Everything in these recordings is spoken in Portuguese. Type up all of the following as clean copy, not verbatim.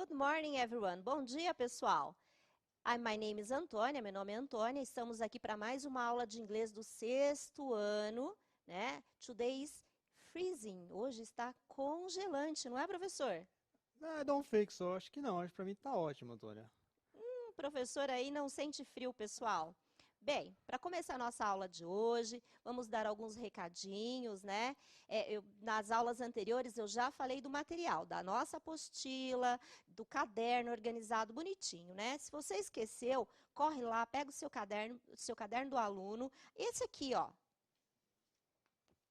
Good morning, everyone. Bom dia, pessoal. My name is Antônia, meu nome é Antônia. Estamos aqui para mais uma aula de inglês do sexto ano, né? Today is freezing. Hoje está congelante, não é, professor? I don't think so. Acho que não. Acho que pra mim tá ótimo, Antônia. Professor aí não sente frio, pessoal. Bem, para começar a nossa aula de hoje, vamos dar alguns recadinhos, né? Nas aulas anteriores eu já falei do material, da nossa apostila, do caderno organizado bonitinho, né? Se você esqueceu, corre lá, pega o seu caderno do aluno. Esse aqui, ó,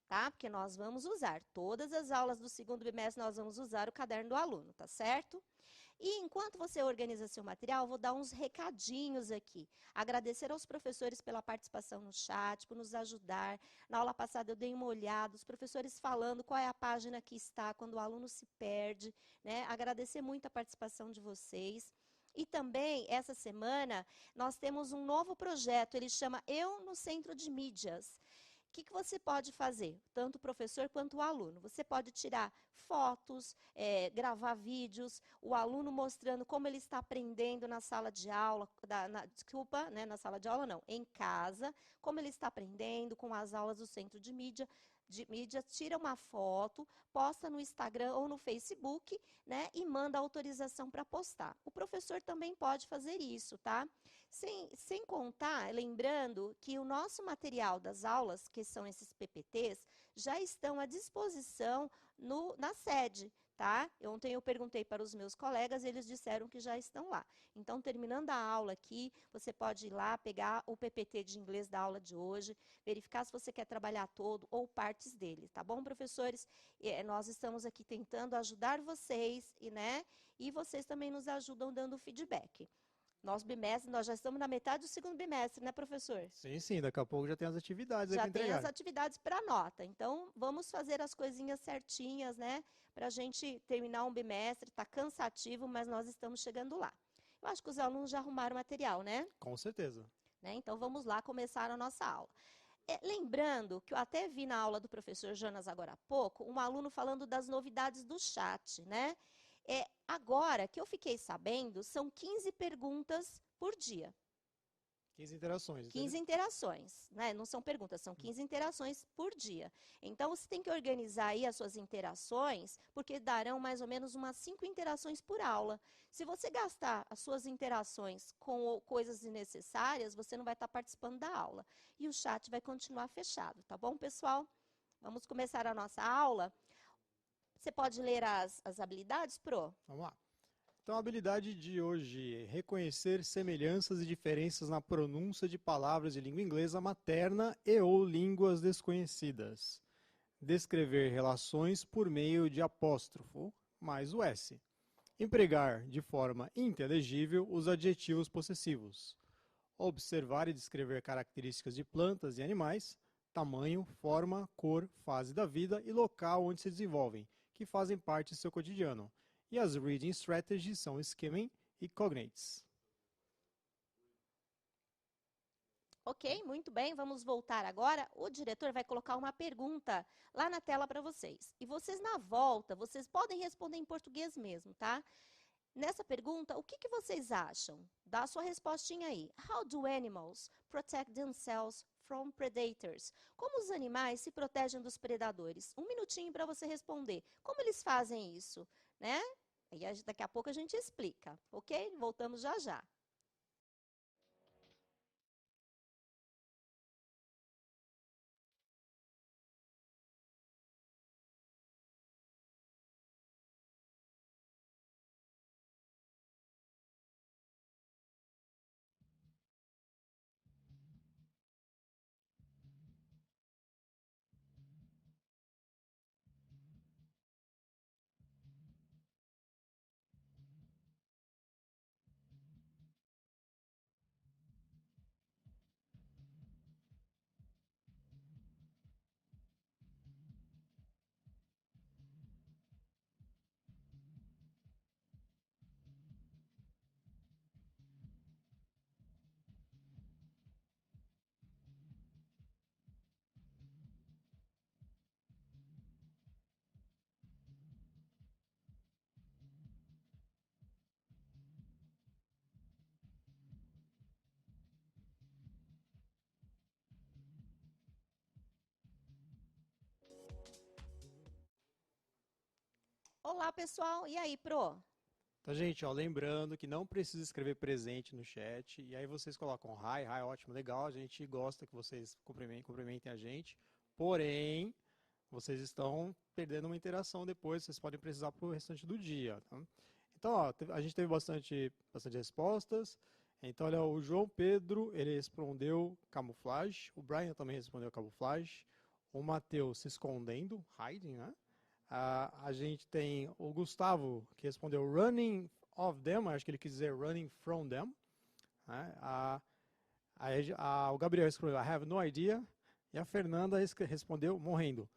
tá? Porque nós vamos usar, todas as aulas do segundo bimestre nós vamos usar o caderno do aluno, tá certo? E enquanto você organiza seu material, vou dar uns recadinhos aqui. Agradecer aos professores pela participação no chat, por nos ajudar. Na aula passada eu dei uma olhada, os professores falando qual é a página que está, quando o aluno se perde, né? Agradecer muito a participação de vocês. E também, essa semana, nós temos um novo projeto, ele chama Eu no Centro de Mídias. O que você pode fazer, tanto o professor quanto o aluno? Você pode tirar fotos, gravar vídeos, o aluno mostrando como ele está aprendendo na sala de aula, desculpa, né, na sala de aula não, em casa, como ele está aprendendo com as aulas do centro de mídia, tira uma foto, posta no Instagram ou no Facebook, né, e manda autorização para postar. O professor também pode fazer isso, tá? Sem contar, lembrando que o nosso material das aulas, que são esses PPTs, já estão à disposição na sede, tá? Ontem eu perguntei para os meus colegas, eles disseram que já estão lá. Então, terminando a aula aqui, você pode ir lá, pegar o PPT de inglês da aula de hoje, verificar se você quer trabalhar todo ou partes dele, tá bom, professores? Nós estamos aqui tentando ajudar vocês, né? E vocês também nos ajudam dando feedback. Nosso bimestre, nós já estamos na metade do segundo bimestre, né, professor? Sim, sim. Daqui a pouco já tem as atividades aí Já pra tem as entregar. atividades para nota. Então, vamos fazer as coisinhas certinhas, né? Para a gente terminar um bimestre. Está cansativo, mas nós estamos chegando lá. Eu acho que os alunos já arrumaram material, né? Com certeza. Então, vamos lá começar a nossa aula. Lembrando que eu até vi na aula do professor Jonas agora há pouco, um aluno falando das novidades do chat, né? Agora que eu fiquei sabendo, são 15 perguntas por dia. 15 interações, 15 entendeu? interações, né? Não são perguntas, são 15 interações por dia. Então, você tem que organizar aí as suas interações, porque darão mais ou menos umas 5 interações por aula. Se você gastar as suas interações com coisas desnecessárias, você não vai estar participando da aula. E o chat vai continuar fechado, tá bom, pessoal? Vamos começar a nossa aula. Você pode ler as habilidades, Pro? Vamos lá. Então, a habilidade de hoje é reconhecer semelhanças e diferenças na pronúncia de palavras de língua inglesa materna e ou línguas desconhecidas. Descrever relações por meio de apóstrofo mais o S. Empregar de forma inteligível os adjetivos possessivos. Observar e descrever características de plantas e animais, tamanho, forma, cor, fase da vida e local onde se desenvolvem, que fazem parte do seu cotidiano. E as reading strategies são skimming e cognates. Ok, muito bem, vamos voltar agora. O diretor vai colocar uma pergunta lá na tela para vocês. E vocês, na volta, vocês podem responder em português mesmo, tá? Nessa pergunta, o que vocês acham? Dá a sua respostinha aí. How do animals protect themselves from predators? Como os animais se protegem dos predadores? Um minutinho para você responder. Como eles fazem isso, né? E daqui a pouco a gente explica, ok? Voltamos já já. Olá, pessoal. E aí, Pro? Então, gente, ó, lembrando que não precisa escrever presente no chat. E aí vocês colocam hi, hi, ótimo, legal. A gente gosta que vocês cumprimentem a gente. Porém, vocês estão perdendo uma interação depois. Vocês podem precisar para o restante do dia. Tá? Então, ó, a gente teve bastante respostas. Então, olha, o João Pedro, ele respondeu camuflagem. O Brian também respondeu camuflagem. O Matheus se escondendo, hiding, né? A gente tem o Gustavo, que respondeu running of them, acho que ele quis dizer running from them. Né? O Gabriel respondeu I have no idea. E a Fernanda respondeu morrendo.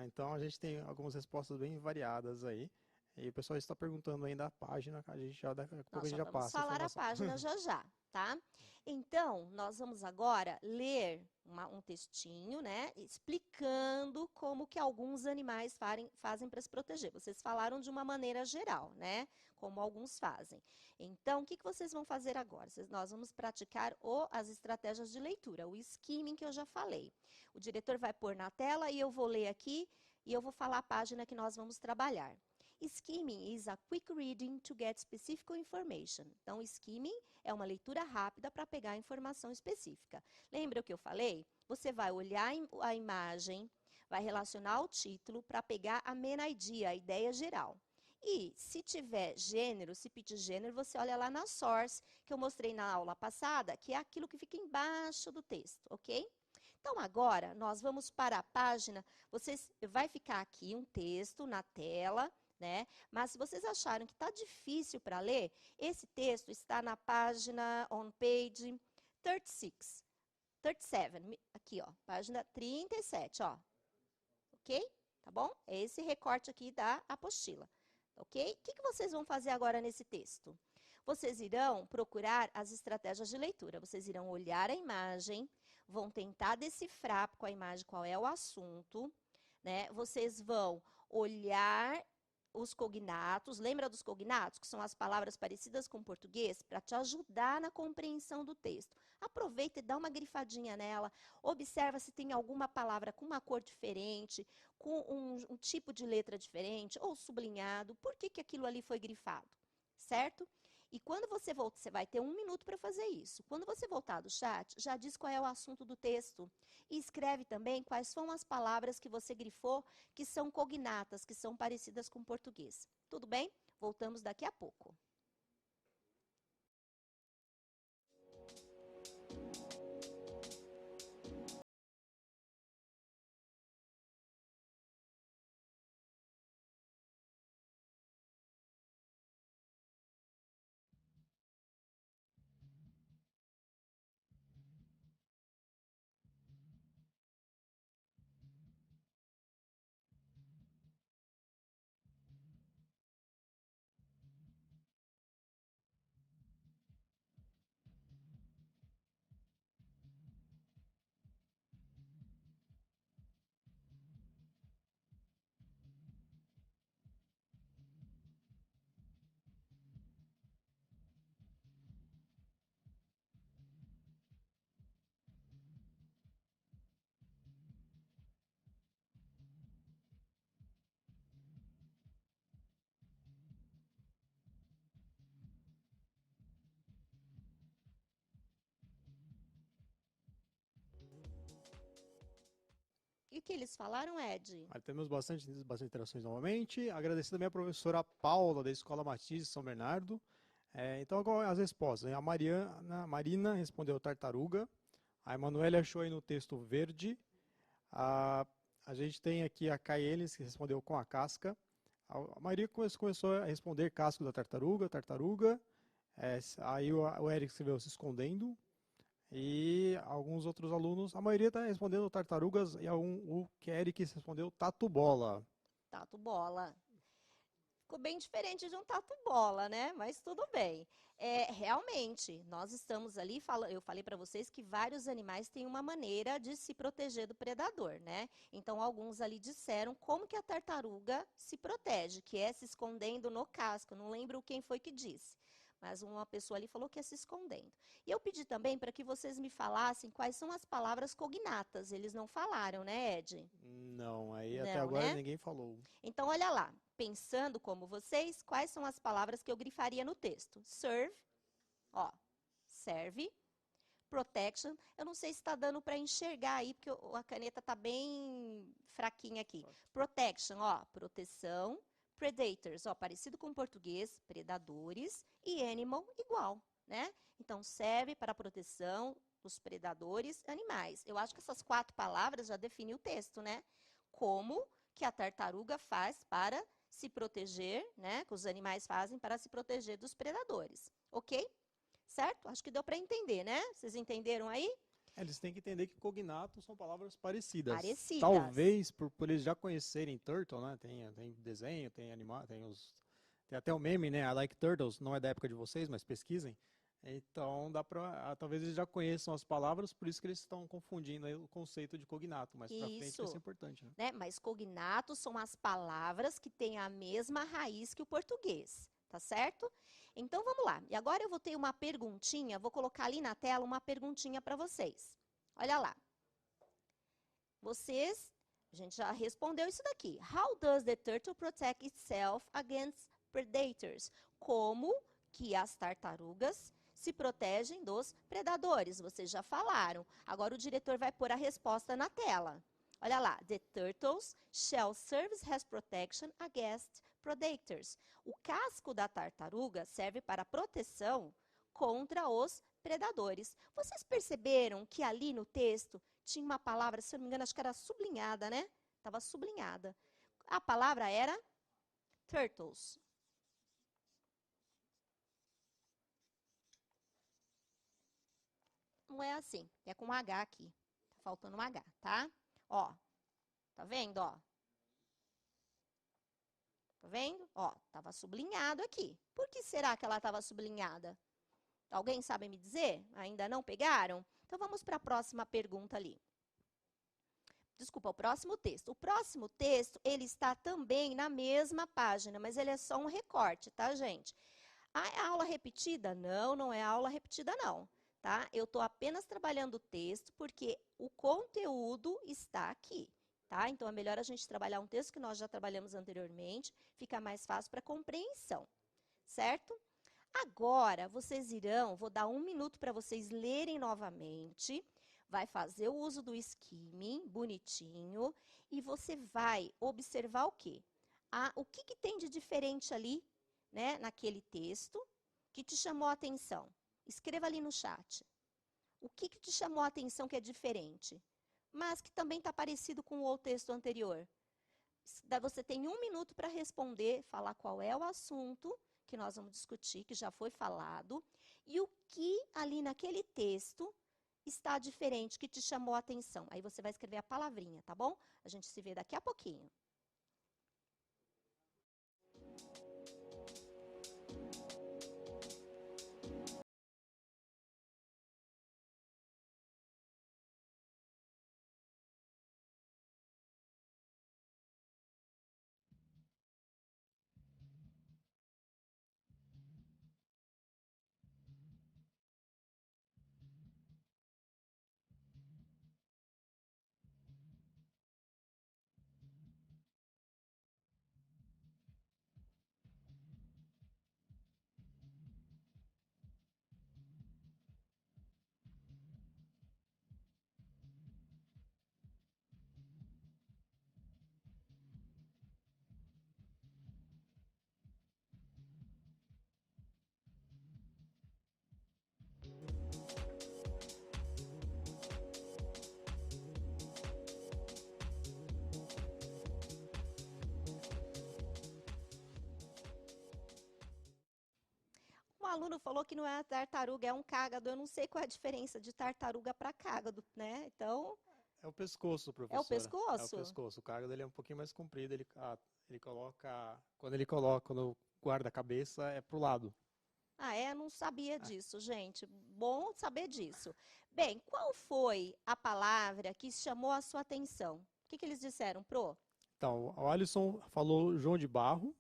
Então a gente tem algumas respostas bem variadas aí. E o pessoal está perguntando ainda a página, a gente já daqui a pouco a Nós gente já já vamos passa a falar a informação. página já já, tá? Então, nós vamos agora ler um textinho, né, explicando como que alguns animais fazem para se proteger. Vocês falaram de uma maneira geral, né, como alguns fazem. Então, o que vocês vão fazer agora? Nós vamos praticar as estratégias de leitura, o skimming que eu já falei. O diretor vai pôr na tela e eu vou ler aqui e eu vou falar a página que nós vamos trabalhar. Skimming is a quick reading to get specific information. Então, skimming é uma leitura rápida para pegar informação específica. Lembra o que eu falei? Você vai olhar a imagem, vai relacionar o título para pegar a main idea, a ideia geral. E se tiver gênero, se pedir gênero, você olha lá na source, que eu mostrei na aula passada, que é aquilo que fica embaixo do texto, ok? Então, agora, nós vamos para a página, vai ficar aqui um texto na tela, né? Mas se vocês acharam que está difícil para ler, esse texto está na página on page 36, 37, aqui, ó, página 37, ó. Ok? Tá bom? É esse recorte aqui da apostila. Ok? O que vocês vão fazer agora nesse texto? Vocês irão procurar as estratégias de leitura. Vocês irão olhar a imagem, vão tentar decifrar com a imagem qual é o assunto, né? Vocês vão olhar os cognatos, lembra dos cognatos, que são as palavras parecidas com o português, para te ajudar na compreensão do texto. Aproveita e dá uma grifadinha nela, observa se tem alguma palavra com uma cor diferente, com um tipo de letra diferente, ou sublinhado, por que aquilo ali foi grifado, certo? E quando você volta, você vai ter 1 minuto para fazer isso. Quando você voltar do chat, já diz qual é o assunto do texto. E escreve também quais são as palavras que você grifou, que são cognatas, que são parecidas com português. Tudo bem? Voltamos daqui a pouco. E o que eles falaram, Ed? Temos bastante interações novamente. Agradecer também a professora Paula, da Escola Matiz de São Bernardo. Então, agora as respostas. A Marina respondeu tartaruga. A Emanuele achou aí no texto verde. A gente tem aqui a Kaelis, que respondeu com a casca. A Maria começou a responder casco da tartaruga. Aí o Eric escreveu se escondendo. E alguns outros alunos, a maioria está respondendo tartarugas e o Eric respondeu tatu-bola. Tatu-bola. Ficou bem diferente de um tatu-bola, né? Mas tudo bem. Realmente, nós estamos ali, eu falei para vocês que vários animais têm uma maneira de se proteger do predador, né? Então, alguns ali disseram como que a tartaruga se protege, que é se escondendo no casco. Não lembro quem foi que disse, mas uma pessoa ali falou que é se escondendo. E eu pedi também para que vocês me falassem quais são as palavras cognatas. Eles não falaram, né, Ed? Não, aí Não, até agora né? ninguém falou. Então, olha lá. pensando como vocês, quais são as palavras que eu grifaria no texto? Serve, ó, serve. Protection, eu não sei se está dando para enxergar aí, porque a caneta está bem fraquinha aqui. Protection, ó, proteção. Predators, ó, parecido com o português, predadores. E animal, igual, né? Então, serve para a proteção dos predadores animais. Eu acho que essas 4 palavras já definem o texto, né? Como que a tartaruga faz para se proteger, né? Que os animais fazem para se proteger dos predadores, ok? Certo? Acho que deu para entender, né? Vocês entenderam aí? Eles têm que entender que cognato são palavras parecidas. Parecidas. Talvez por eles já conhecerem turtle, né? Tem desenho, tem animal, tem até o meme, né? I like turtles, não é da época de vocês, mas pesquisem. Então dá para, talvez eles já conheçam as palavras, por isso que eles estão confundindo aí o conceito de cognato, mas para frente vai ser importante, né? Mas cognatos são as palavras que têm a mesma raiz que o português, tá certo? Então, vamos lá. E agora eu vou ter uma perguntinha, vou colocar ali na tela uma perguntinha para vocês. Olha lá. Vocês, a gente já respondeu isso daqui. How does the turtle protect itself against predators? Como que as tartarugas se protegem dos predadores? Vocês já falaram. Agora o diretor vai pôr a resposta na tela. Olha lá. The turtles shell serves as protection against predators. O casco da tartaruga serve para proteção contra os predadores. Vocês perceberam que ali no texto tinha uma palavra, se eu não me engano, acho que era sublinhada, né? Estava sublinhada. A palavra era turtles. Não é assim, é com um H aqui. Tá faltando um H, tá? Ó, tá vendo, ó? Tá vendo? Ó, estava sublinhado aqui. Por que será que ela estava sublinhada? Alguém sabe me dizer? Ainda não pegaram? Então, vamos para a próxima pergunta ali. Desculpa, o próximo texto. O próximo texto, ele está também na mesma página, mas ele é só um recorte, tá, gente? A aula repetida? Não, não é aula repetida, não, tá? Eu estou apenas trabalhando o texto porque o conteúdo está aqui, tá? Então, é melhor a gente trabalhar um texto que nós já trabalhamos anteriormente, fica mais fácil para compreensão, certo? Agora, vocês irão, vou dar 1 minuto para vocês lerem novamente, vai fazer o uso do skimming, bonitinho, e você vai observar o quê? O que tem de diferente ali, né, naquele texto, que te chamou a atenção? Escreva ali no chat. O que te chamou a atenção que é diferente, mas que também está parecido com o texto anterior? Você tem 1 minuto para responder, falar qual é o assunto que nós vamos discutir, que já foi falado, e o que ali naquele texto está diferente, que te chamou a atenção. Aí você vai escrever a palavrinha, tá bom? A gente se vê daqui a pouquinho. Um aluno falou que não é a tartaruga, é um cágado. Eu não sei qual é a diferença de tartaruga para cágado, né? Então, É o pescoço, é o professora. É o pescoço? pescoço. O cágado ele é um pouquinho mais comprido. Quando guarda a cabeça, é pro lado. Ah, é? Não sabia disso, gente. Bom saber disso. Bem, qual foi a palavra que chamou a sua atenção? O que eles disseram, Pro? Então, o Alisson falou João de Barro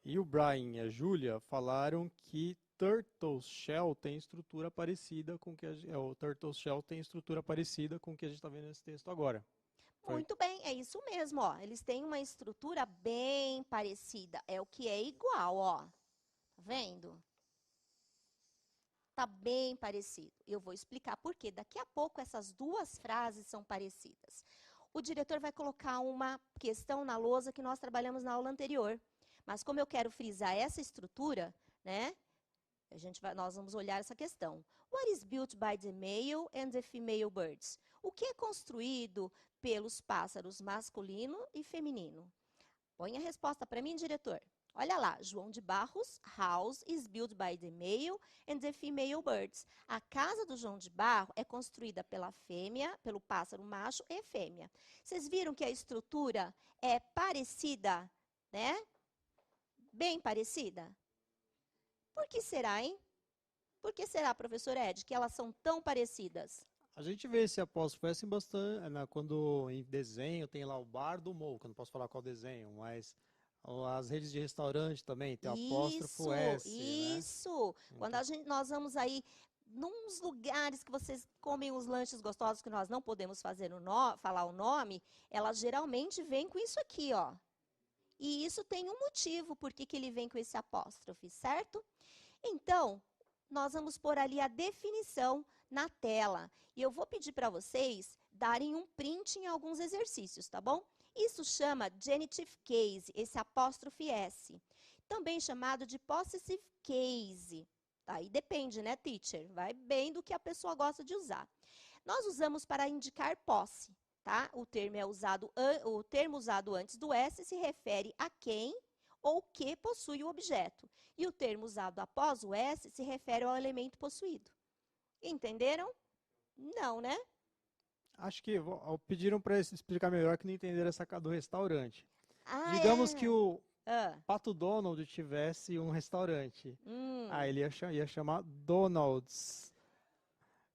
e o Brian e a Júlia falaram que Turtle Shell tem estrutura parecida com o que o Turtle Shell tem estrutura parecida com o que a gente está vendo nesse texto agora. Muito bem, é isso mesmo, ó. Eles têm uma estrutura bem parecida. É o que é igual, ó. Tá vendo? Tá bem parecido. Eu vou explicar por quê. Daqui a pouco essas duas frases são parecidas. O diretor vai colocar uma questão na lousa que nós trabalhamos na aula anterior. Mas como eu quero frisar essa estrutura, né? Nós vamos olhar essa questão. What is built by the male and the female birds? O que é construído pelos pássaros masculino e feminino? Põe a resposta para mim, diretor. Olha lá, João de Barros, house is built by the male and the female birds. A casa do João de Barro é construída pela fêmea, pelo pássaro macho e fêmea. Vocês viram que a estrutura é parecida, né? Bem parecida? Por que será, hein? Por que será, professor Ed, que elas são tão parecidas? A gente vê esse apóstrofo S bastante, quando em desenho tem lá o bar do Mo, que eu não posso falar qual desenho, mas as redes de restaurante também tem o apóstrofo S, né? Isso! Quando nós vamos aí nos lugares que vocês comem os lanches gostosos que nós não podemos falar o nome, ela geralmente vem com isso aqui, ó. E isso tem um motivo por que ele vem com esse apóstrofe, certo? Então, nós vamos pôr ali a definição na tela. E eu vou pedir para vocês darem um print em alguns exercícios, tá bom? Isso chama genitive case, esse apóstrofe S. Também chamado de possessive case. Aí depende, né, teacher? Vai bem do que a pessoa gosta de usar. Nós usamos para indicar posse, tá? O termo usado antes do S se refere a quem ou que possui o objeto. E o termo usado após o S se refere ao elemento possuído. Entenderam? Não, né? Acho que pediram para explicar melhor que não entenderam essa do restaurante. Digamos que o Pato Donald tivesse um restaurante. Ele ia chamar Donald's.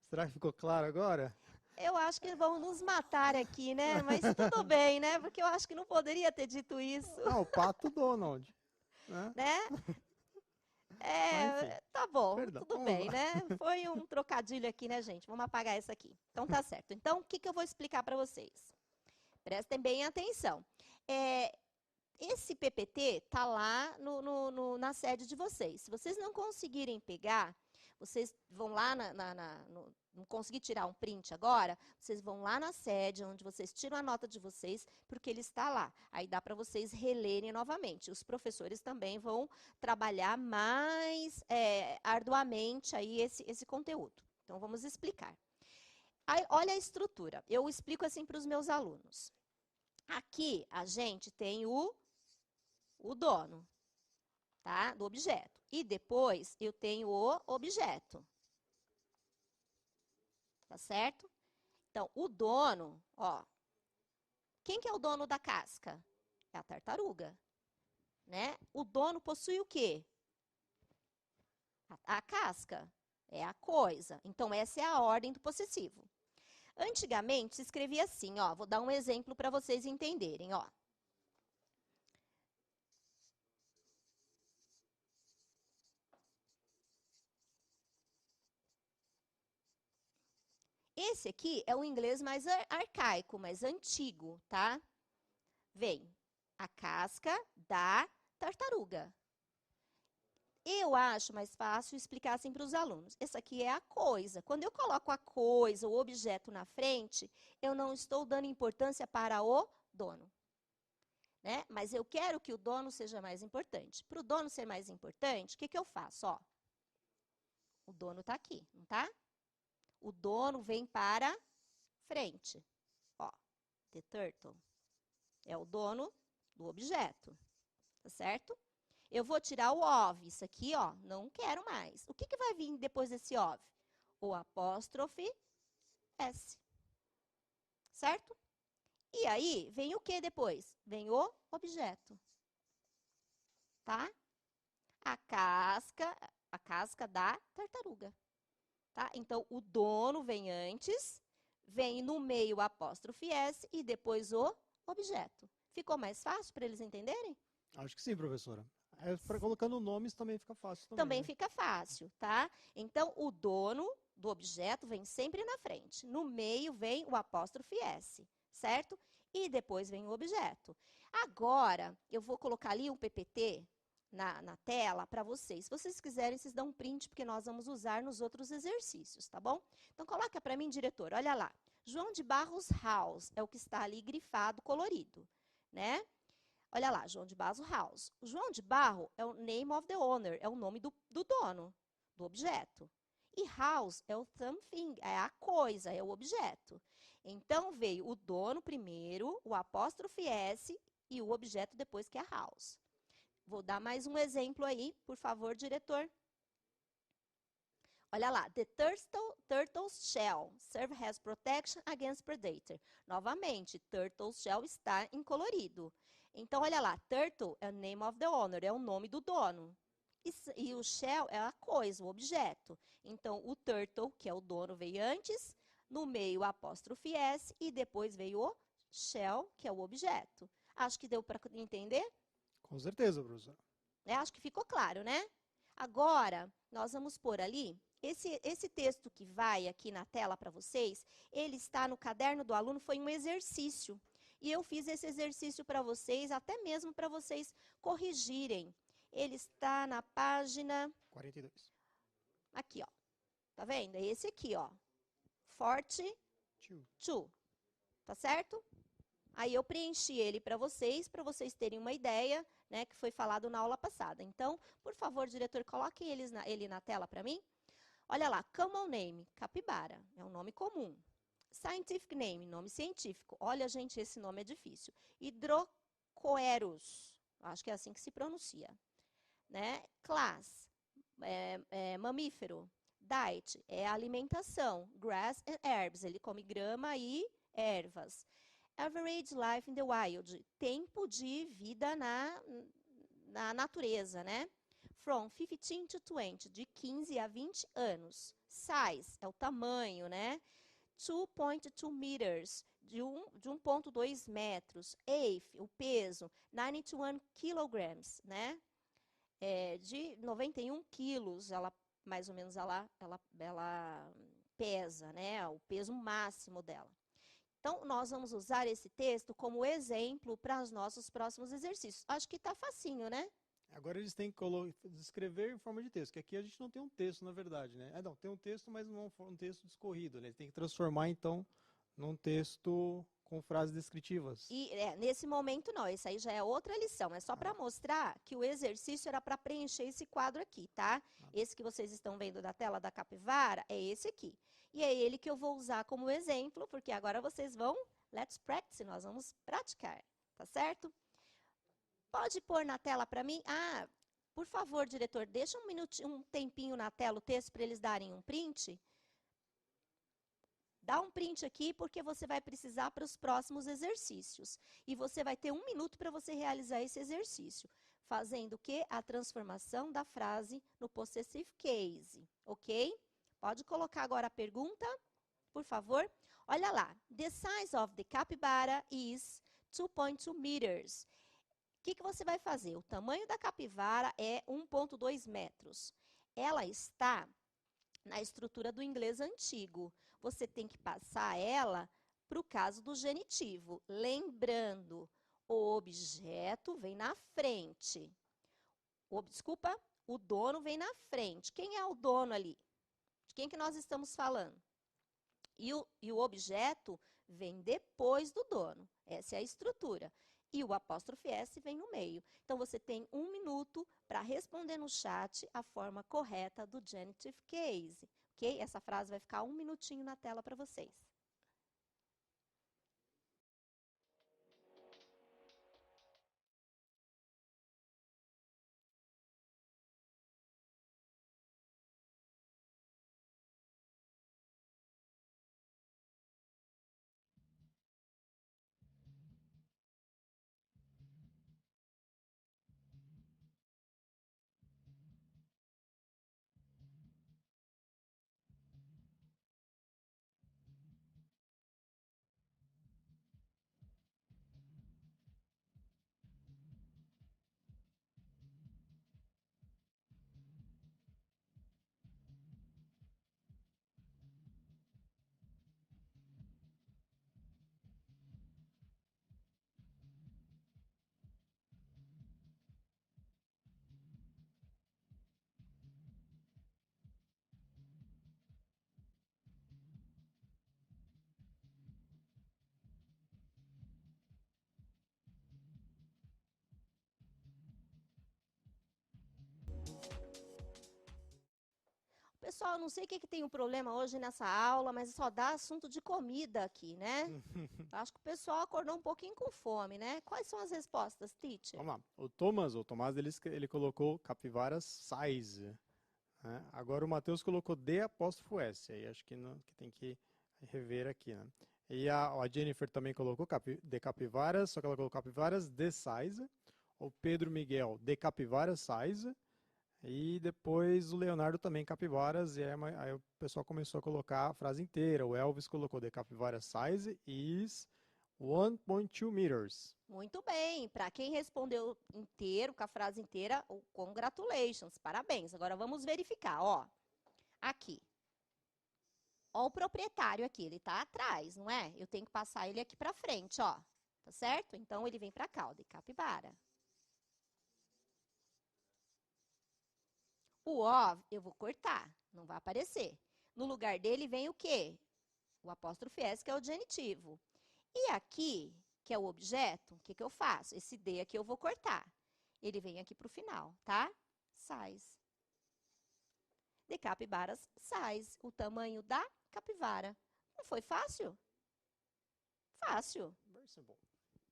Será que ficou claro agora? Eu acho que vão nos matar aqui, né? Mas tudo bem, né? Porque eu acho que não poderia ter dito isso. O Pato Donald. Né? Tá bom, Perdão, tudo bem, né? Foi um trocadilho aqui, né, gente? Vamos apagar isso aqui. Então, tá certo. Então, o que eu vou explicar para vocês? Prestem bem atenção. Esse PPT tá lá na sede de vocês. Se vocês não conseguirem pegar, vocês vão lá não conseguir tirar um print agora, vocês vão lá na sede, onde vocês tiram a nota de vocês, porque ele está lá. Aí dá para vocês relerem novamente. Os professores também vão trabalhar mais arduamente aí esse conteúdo. Então, vamos explicar. Aí, olha a estrutura. Eu explico assim para os meus alunos. Aqui, a gente tem o dono, tá? Do objeto. E depois, eu tenho o objeto. Tá certo? Então, o dono, ó. Quem que é o dono da casca? É a tartaruga, né? O dono possui o quê? A casca. É a coisa. Então, essa é a ordem do possessivo. Antigamente, se escrevia assim, ó. Vou dar um exemplo para vocês entenderem, ó. Esse aqui é o inglês mais arcaico, mais antigo, tá? Vem a casca da tartaruga. Eu acho mais fácil explicar assim para os alunos. Essa aqui é a coisa. Quando eu coloco a coisa, o objeto na frente, eu não estou dando importância para o dono. Né? Mas eu quero que o dono seja mais importante. Para o dono ser mais importante, o que eu faço? Ó, o dono está aqui, não está? O dono vem para frente. Ó, the turtle. É o dono do objeto. Tá certo? Eu vou tirar o of. Isso aqui, ó, não quero mais. O que vai vir depois desse of? O apóstrofe S. Certo? E aí, vem o que depois? Vem o objeto. Tá? A casca da tartaruga. Tá? Então, o dono vem antes, vem no meio o apóstrofe S e depois o objeto. Ficou mais fácil para eles entenderem? Acho que sim, professora. Colocando nomes também fica fácil. Também né? fica fácil, tá? Então, o dono do objeto vem sempre na frente. No meio vem o apóstrofe S, certo? e depois vem o objeto. Agora, eu vou colocar ali um PPT na tela para vocês. Se vocês quiserem, vocês dão um print, porque nós vamos usar nos outros exercícios, tá bom? Então, coloca para mim, diretor, olha lá. João de Barros House é o que está ali grifado, colorido, né? Olha lá, João de Barros House. O João de Barro é o name of the owner, é o nome do dono, do objeto. E house é o something, é a coisa, é o objeto. Então, veio o dono primeiro, o apóstrofe S e o objeto depois, que é house. Vou dar mais um exemplo aí, por favor, diretor. Olha lá, the turtle's shell serve as protection against predator. Novamente, turtle's shell está em colorido. Então, olha lá, turtle é o name of the owner, é o nome do dono. E o shell é a coisa, o objeto. Então, o turtle, que é o dono, veio antes, no meio, apóstrofe S, e depois veio o shell, que é o objeto. Acho que deu para entender? Com certeza, professora. Acho que ficou claro, né? Agora, nós vamos pôr ali, esse texto que vai aqui na tela para vocês, ele está no caderno do aluno, foi um exercício. E eu fiz esse exercício para vocês, até mesmo para vocês corrigirem. Ele está na página 42. Aqui, ó. Tá vendo? É esse aqui, ó. Forte to. Tá certo? Aí eu preenchi ele para vocês terem uma ideia, né, que foi falado na aula passada. Então, por favor, diretor, coloque ele na tela para mim. Olha lá, common name, capibara, é um nome comum. Scientific name, nome científico. Olha, gente, esse nome é difícil. Hydrocoerus, acho que é assim que se pronuncia. Né? Class, mamífero. Diet, é alimentação. Grass and herbs, ele come grama e ervas. Average life in the wild, tempo de vida na natureza, né? From 15 to 20, de 15 a 20 anos. Size, é o tamanho, né? 2.2 meters, de 1,2 metros. Eighth, o peso, 91 kilograms, né? De 91 quilos, ela, mais ou menos, ela pesa, né? O peso máximo dela. Então, nós vamos usar esse texto como exemplo para os nossos próximos exercícios. Acho que está facinho, né? Agora eles têm que escrever em forma de texto, que aqui a gente não tem um texto, na verdade, né? Não, tem um texto, mas não é um texto discorrido, né? Tem que transformar, então, num texto com frases descritivas. E nesse momento não, isso aí já é outra lição. É só para mostrar que o exercício era para preencher esse quadro aqui, tá? Esse que vocês estão vendo da tela da capivara é esse aqui. E é ele que eu vou usar como exemplo, porque agora vocês vão, let's practice, nós vamos praticar, tá certo? Pode pôr na tela para mim? Ah, por favor, diretor, deixa um tempinho na tela o texto para eles darem um print. Dá um print aqui, porque você vai precisar para os próximos exercícios. E você vai ter 1 minuto para você realizar esse exercício. Fazendo o quê? A transformação da frase no possessive case, ok? Pode colocar agora a pergunta, por favor. Olha lá. The size of the capybara is 2.2 meters. O que você vai fazer? O tamanho da capivara é 1,2 metros. Ela está na estrutura do inglês antigo. Você tem que passar ela para o caso do genitivo. Lembrando, o objeto vem na frente. Desculpa, o dono vem na frente. Quem é o dono ali? De quem que nós estamos falando? E o objeto vem depois do dono. Essa é a estrutura. E o apóstrofe S vem no meio. Então, você tem 1 minuto para responder no chat a forma correta do genitive case. Ok? Essa frase vai ficar 1 minutinho na tela para vocês. pessoal, não sei o que tem um problema hoje nessa aula, mas só dá assunto de comida aqui, né? Acho que o pessoal acordou um pouquinho com fome, né? Quais são as respostas, teacher? Vamos lá. O Tomás, ele colocou capivaras size, né? Agora o Matheus colocou D''S. Aí acho que, que tem que rever aqui, né? E a Jennifer também colocou de capivaras, só que ela colocou capivaras de size. O Pedro Miguel de capivaras size. E depois o Leonardo também capivaras, e aí o pessoal começou a colocar a frase inteira. O Elvis colocou the capybara size is 1.2 meters. Muito bem. Para quem respondeu inteiro, com a frase inteira, o congratulations, parabéns. Agora vamos verificar, ó. Aqui. Ó o proprietário aqui, ele tá atrás, não é? Eu tenho que passar ele aqui para frente, ó. Tá certo? Então ele vem para cá, ó, de capibara. O ó, eu vou cortar, não vai aparecer. No lugar dele vem o quê? O apóstrofe S, que é o genitivo. E aqui, que é o objeto, o que eu faço? Esse D aqui eu vou cortar. Ele vem aqui para o final, tá? Size. De capibaras size, o tamanho da capivara. Não foi fácil? Fácil,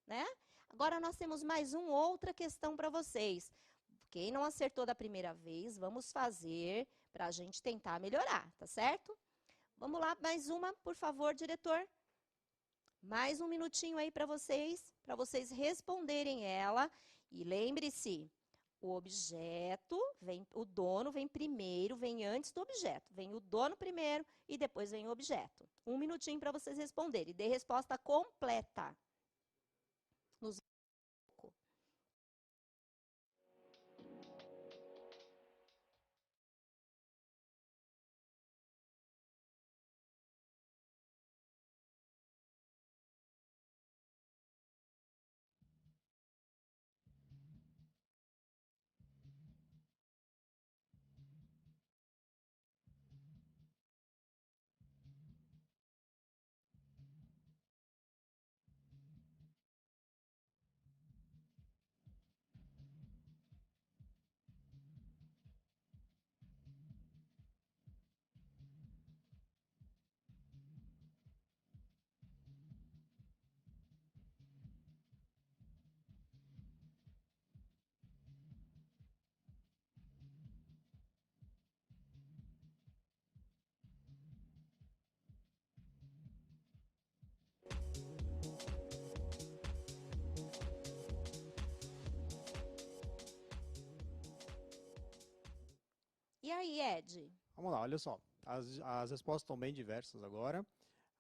né? Agora nós temos mais uma outra questão para vocês. Quem não acertou da primeira vez, vamos fazer para a gente tentar melhorar, tá certo? Vamos lá, mais uma, por favor, diretor. Mais um minutinho aí para vocês responderem ela. E lembre-se, o objeto, o dono vem primeiro, vem antes do objeto. Vem o dono primeiro e depois vem o objeto. Um minutinho para vocês responderem. Dê resposta completa. Nos E aí, Ed? Vamos lá, olha só. As respostas estão bem diversas agora.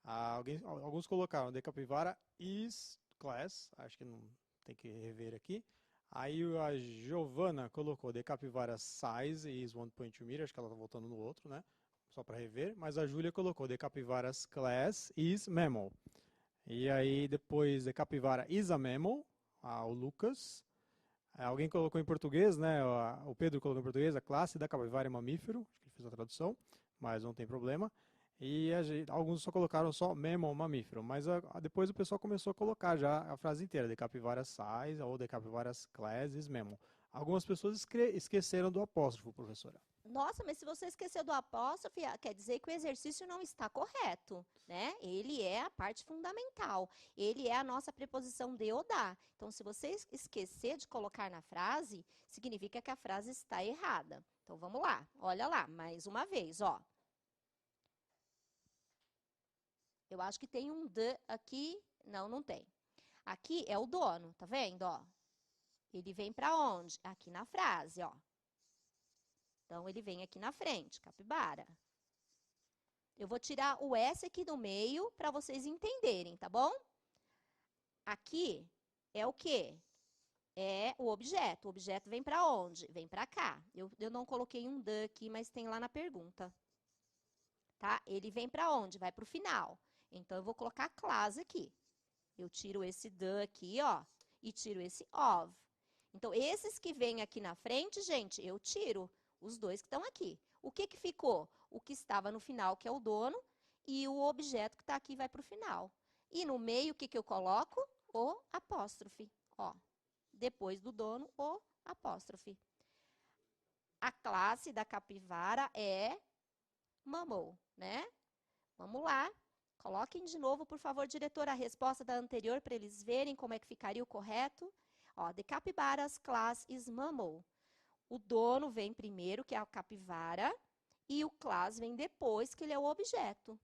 Alguns colocaram the capivara is class. Acho que não tem que rever aqui. Aí a Giovana colocou the capivara size is 1.2 meters. Acho que ela está voltando no outro, né? Só para rever. Mas a Júlia colocou the capivara's class is mammal. E aí depois the capivara is a mammal. O Lucas. Alguém colocou em português, né? O Pedro colocou em português, a classe da capivara é mamífero. Acho que ele fez a tradução, mas não tem problema. E alguns só colocaram só mammal, mamífero. Mas depois o pessoal começou a colocar já a frase inteira, de capivara size ou de capivara's class is mammal. Algumas pessoas esqueceram do apóstrofo, professora. Nossa, mas se você esqueceu do apóstrofe, quer dizer que o exercício não está correto, né? Ele é a parte fundamental. Ele é a nossa preposição de ou da. Então, se você esquecer de colocar na frase, significa que a frase está errada. Então, vamos lá. Olha lá, mais uma vez, ó. Eu acho que tem um the aqui. Não, não tem. Aqui é o dono, tá vendo, ó? Ele vem para onde? Aqui na frase, ó. Então, ele vem aqui na frente, capibara. Eu vou tirar o S aqui do meio para vocês entenderem, tá bom? Aqui é o quê? É o objeto. O objeto vem para onde? Vem para cá. Eu não coloquei um the aqui, mas tem lá na pergunta. Tá? Ele vem para onde? Vai para o final. Então, eu vou colocar class aqui. Eu tiro esse the aqui, ó, e tiro esse of. Então, esses que vêm aqui na frente, gente, eu tiro os dois que estão aqui. O que que ficou? O que estava no final, que é o dono, e o objeto que está aqui vai para o final. E no meio, o que que eu coloco? O apóstrofe, ó. Depois do dono, o apóstrofe. A classe da capivara é mammal, né? Vamos lá. Coloquem de novo, por favor, diretor, a resposta da anterior para eles verem como é que ficaria o correto. Ó, the capybara's class is mammal. O dono vem primeiro, que é a capivara, e o class vem depois, que ele é o objeto.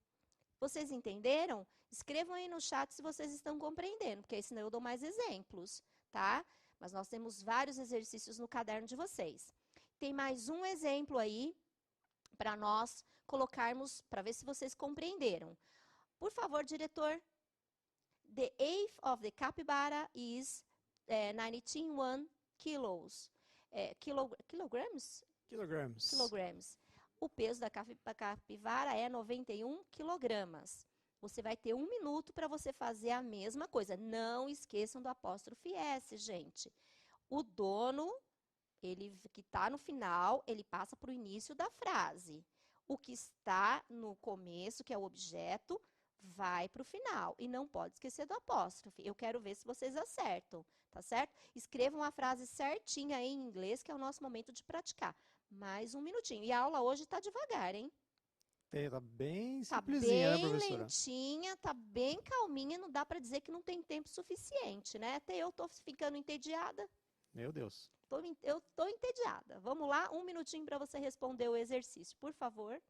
Vocês entenderam? Escrevam aí no chat se vocês estão compreendendo, porque aí senão eu dou mais exemplos, tá? Mas nós temos vários exercícios no caderno de vocês. Tem mais um exemplo aí para nós colocarmos, para ver se vocês compreenderam. Por favor, diretor. The age of the capybara is 91 kilos. Kilograms? Kilograms. Kilograms. O peso da capivara é 91 quilogramas. Você vai ter 1 minuto para você fazer a mesma coisa. Não esqueçam do apóstrofe S, gente. O dono, ele que está no final, ele passa para o início da frase. O que está no começo, que é o objeto, vai para o final. E não pode esquecer do apóstrofe. Eu quero ver se vocês acertam, tá certo? Escrevam a frase certinha aí em inglês, que é o nosso momento de praticar. Mais um minutinho. E a aula hoje está devagar, hein? Tá bem simplesinha, né, professora? Tá bem lentinha, tá bem calminha. Não dá para dizer que não tem tempo suficiente, né? Até eu tô ficando entediada. Meu Deus. Eu tô entediada. Vamos lá, 1 minutinho para você responder o exercício, por favor.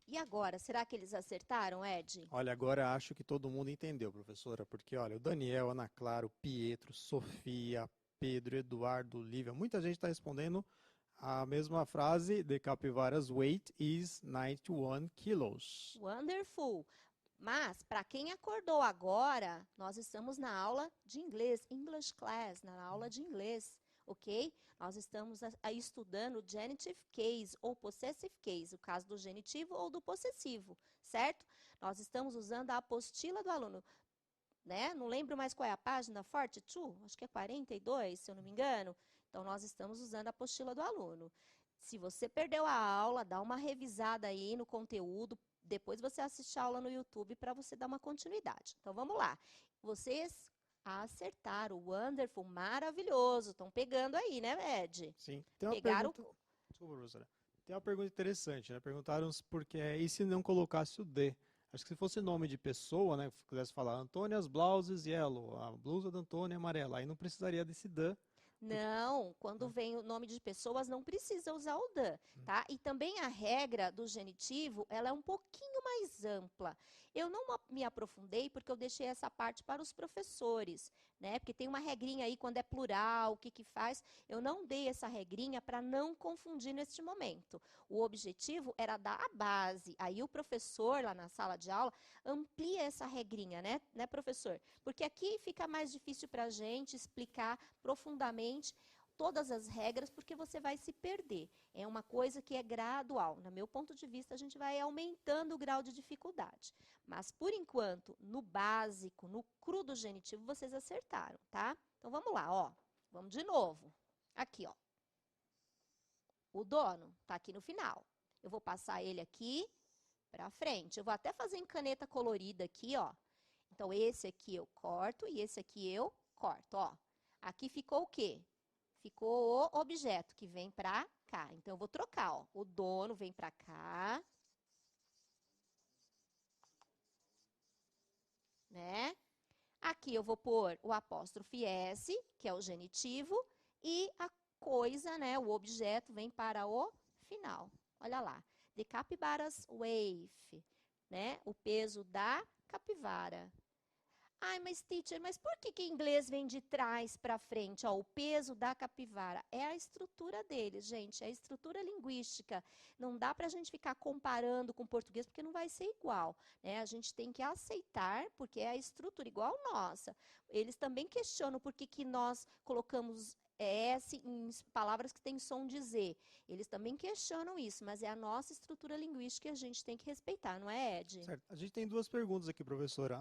E agora, será que eles acertaram, Ed? Olha, agora acho que todo mundo entendeu, professora, porque olha, o Daniel, Ana Clara, o Pietro, Sofia, Pedro, Eduardo, Lívia, muita gente está respondendo a mesma frase: The capybara's weight is 91 kilos. Wonderful! Mas, para quem acordou agora, nós estamos na aula de inglês, English class, na aula de inglês, ok? Nós estamos estudando genitive case ou possessive case, o caso do genitivo ou do possessivo, certo? Nós estamos usando a apostila do aluno, né? Não lembro mais qual é a página, 42? Acho que é 42, se eu não me engano. Então, nós estamos usando a apostila do aluno. Se você perdeu a aula, dá uma revisada aí no conteúdo, depois você assiste a aula no YouTube para você dar uma continuidade. Então, vamos lá. Vocês acertaram. Wonderful, maravilhoso. Estão pegando aí, né, Ed? Sim. Tem uma Pegaram pergunta... Desculpa, professora. Tem uma pergunta interessante, né? Perguntaram porque e se não colocasse o D? Acho que se fosse nome de pessoa, né? Se quisesse falar Antônia's blouses yellow, a blusa da Antônia é amarela, aí não precisaria desse D. Não, quando vem o nome de pessoas, não precisa usar o the, tá? E também a regra do genitivo, ela é um pouquinho mais ampla. Eu não me aprofundei porque eu deixei essa parte para os professores, né? Porque tem uma regrinha aí quando é plural, o que que faz. Eu não dei essa regrinha para não confundir neste momento. O objetivo era dar a base. Aí o professor lá na sala de aula amplia essa regrinha, né, professor? Porque aqui fica mais difícil para a gente explicar profundamente todas as regras, porque você vai se perder. É uma coisa que é gradual. No meu ponto de vista, a gente vai aumentando o grau de dificuldade. Mas, por enquanto, no básico, no cru do genitivo, vocês acertaram, tá? Então, vamos lá, ó. Vamos de novo. Aqui, ó. O dono tá aqui no final. Eu vou passar ele aqui para frente. Eu vou até fazer em caneta colorida aqui, ó. Então, esse aqui eu corto e esse aqui eu corto, ó. Aqui ficou o quê? Ficou o objeto que vem para cá. Então, eu vou trocar, ó. O dono vem para cá. Né? Aqui eu vou pôr o apóstrofe S, que é o genitivo, e a coisa, né, o objeto vem para o final. Olha lá. The capybara's weight, né? O peso da capivara. Ai, mas teacher, mas por que em inglês vem de trás para frente? Ó, o peso da capivara é a estrutura deles, gente, é a estrutura linguística. Não dá para a gente ficar comparando com o português, porque não vai ser igual, né? A gente tem que aceitar, porque é a estrutura igual nossa. Eles também questionam por que nós colocamos S em palavras que têm som de Z. Eles também questionam isso, mas é a nossa estrutura linguística que a gente tem que respeitar, não é, Ed? Certo. A gente tem duas perguntas aqui, professora.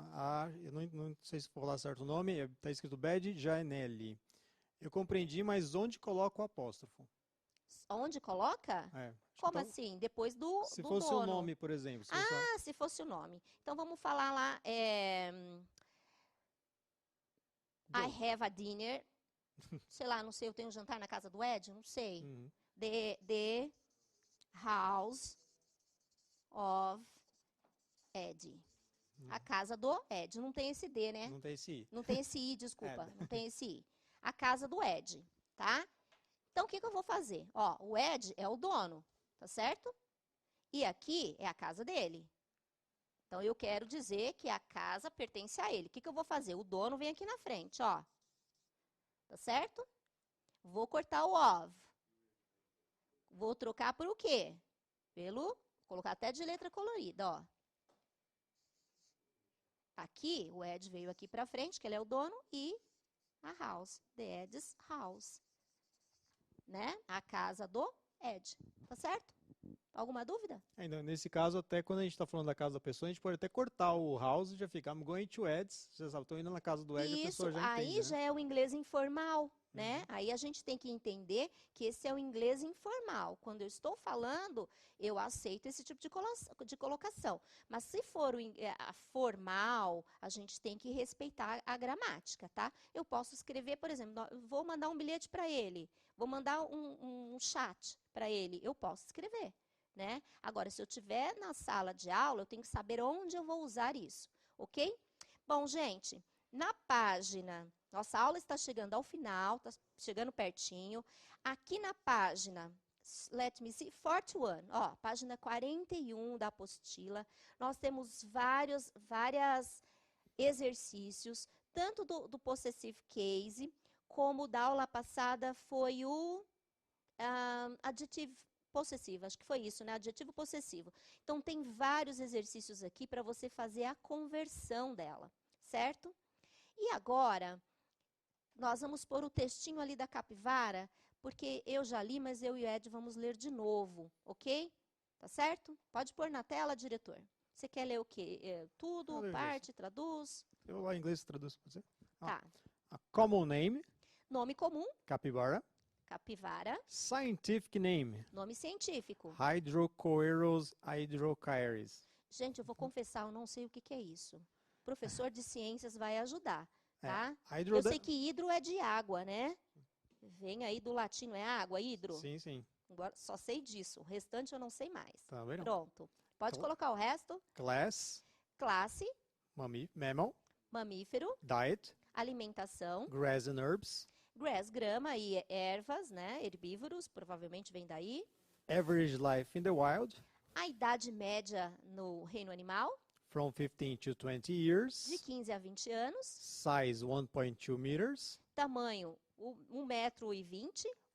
Eu não sei se vou falar certo o nome, está escrito Bed Janelli. Eu compreendi, mas onde coloca o apóstrofo? Onde coloca? Como Então, assim? Depois do se do fosse o dono. nome, por exemplo. Se fosse o nome. Então, vamos falar lá. I have a dinner. Sei lá, não sei, eu tenho um jantar na casa do Ed? Não sei. Uhum. The house of Ed. A casa do Ed. Não tem esse D, né? Não tem esse I. Não tem esse I, desculpa. Ed. Não tem esse I. A casa do Ed, tá? Então, o que eu vou fazer? Ó, o Ed é o dono, tá certo? E aqui é a casa dele. Então, eu quero dizer que a casa pertence a ele. O que eu vou fazer? O dono vem aqui na frente, ó. Tá certo? Vou cortar o of. Vou trocar por o quê? Vou colocar até de letra colorida, ó. Aqui, o Ed veio aqui para frente, que ele é o dono, e a house, the Ed's house. Né? A casa do Ed. Tá certo? Alguma dúvida? Ainda nesse caso, até quando a gente está falando da casa da pessoa, a gente pode até cortar o house e já ficar I'm going to Ed's. Você sabe, estou indo na casa do Ed, a pessoa já aí entende, já né? é o inglês informal, né? Aí a gente tem que entender que esse é o inglês informal. Quando eu estou falando, eu aceito esse tipo de colocação. Mas se for a formal, a gente tem que respeitar a gramática, tá? Eu posso escrever, por exemplo, vou mandar um bilhete para ele, vou mandar um chat para ele, eu posso escrever, né? Agora, se eu estiver na sala de aula, eu tenho que saber onde eu vou usar isso, ok? Bom, gente, na página, nossa aula está chegando ao final, está chegando pertinho. Aqui na página, let me see, 41, ó, página 41 da apostila, nós temos vários exercícios, tanto do possessive case, como da aula passada foi o adjetivo possessivo, acho que foi isso, né? Adjetivo possessivo. Então, tem vários exercícios aqui para você fazer a conversão dela, certo? E agora, nós vamos pôr o textinho ali da capivara, porque eu já li, mas eu e o Ed vamos ler de novo, ok? Tá certo? Pode pôr na tela, diretor. Você quer ler o quê? Tudo, parte, traduz? Eu lá em inglês traduzo para você. Tá. A common name. Nome comum. Capybara. Capivara. Scientific name. Nome científico. Hydrocoeros hydrochaeris. Gente, eu vou confessar, eu não sei o que é isso. O professor de ciências vai ajudar, tá? Eu sei que hidro é de água, né? Vem aí do latim, é água, hidro? Sim, sim. Agora, só sei disso. O restante eu não sei mais. Tá vendo? Pronto. Pode colocar o resto. Class. Classe. Mammal. Mamífero. Diet. Alimentação. Grass and herbs. Grass, grama e ervas, né? Herbívoros, provavelmente vem daí. Average life in the wild. A idade média no reino animal. From 15 to 20 years. De 15 a 20 anos. Size 1.2 meters. Tamanho 1,20 metro.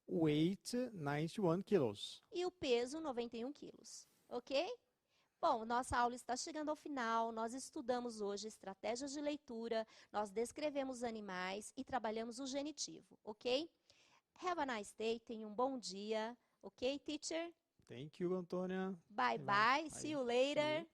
Weight 91 kilos. E o peso 91 quilos. Ok? Bom, nossa aula está chegando ao final. Nós estudamos hoje estratégias de leitura, nós descrevemos animais e trabalhamos o genitivo, ok? Have a nice day, tenha um bom dia, ok, teacher? Thank you, Antônia. Bye, bye. See you later.